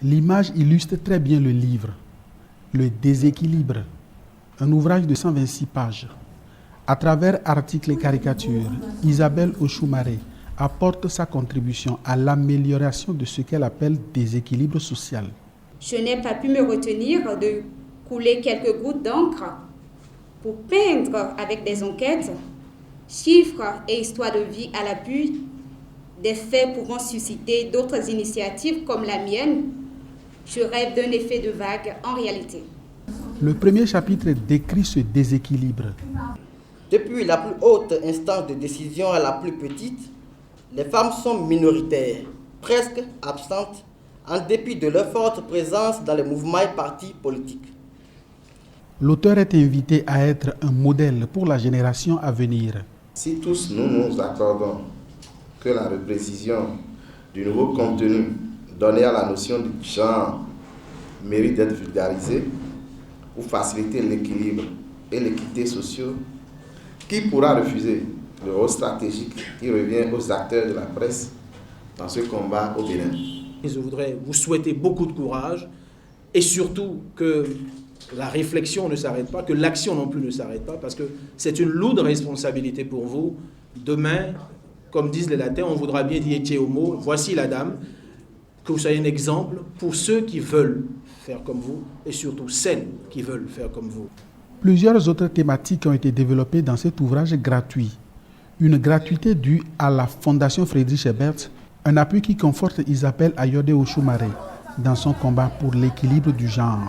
L'image illustre très bien le livre, Le déséquilibre, un ouvrage de 126 pages. À travers articles et caricatures, Isabelle Ochoumaré apporte sa contribution à l'amélioration de ce qu'elle appelle déséquilibre social. Je n'ai pas pu me retenir de couler quelques gouttes d'encre pour peindre avec des enquêtes, chiffres et histoires de vie à l'appui. Des faits pourront susciter d'autres initiatives comme la mienne. Je rêve d'un effet de vague en réalité. Le premier chapitre décrit ce déséquilibre. Depuis la plus haute instance de décision à la plus petite, les femmes sont minoritaires, presque absentes, en dépit de leur forte présence dans les mouvements et partis politiques. L'auteur est invité à être un modèle pour la génération à venir. Si tous nous nous accordons que la reprécision du nouveau contenu donné à la notion du genre mérite d'être vulgarisée pour faciliter l'équilibre et l'équité sociaux, qui pourra refuser le rôle stratégique qui revient aux acteurs de la presse dans ce combat au Bénin? Je voudrais vous souhaiter beaucoup de courage et surtout que la réflexion ne s'arrête pas, que l'action non plus ne s'arrête pas, parce que c'est une lourde responsabilité pour vous. Demain, comme disent les latins, on voudra bien dire Etier homo, voici la dame, que vous soyez un exemple pour ceux qui veulent faire comme vous et surtout celles qui veulent faire comme vous. Plusieurs autres thématiques ont été développées dans cet ouvrage gratuit. Une gratuité due à la Fondation Friedrich Ebert, un appui qui conforte Isabelle Ayode Ochoumaré dans son combat pour l'équilibre du genre.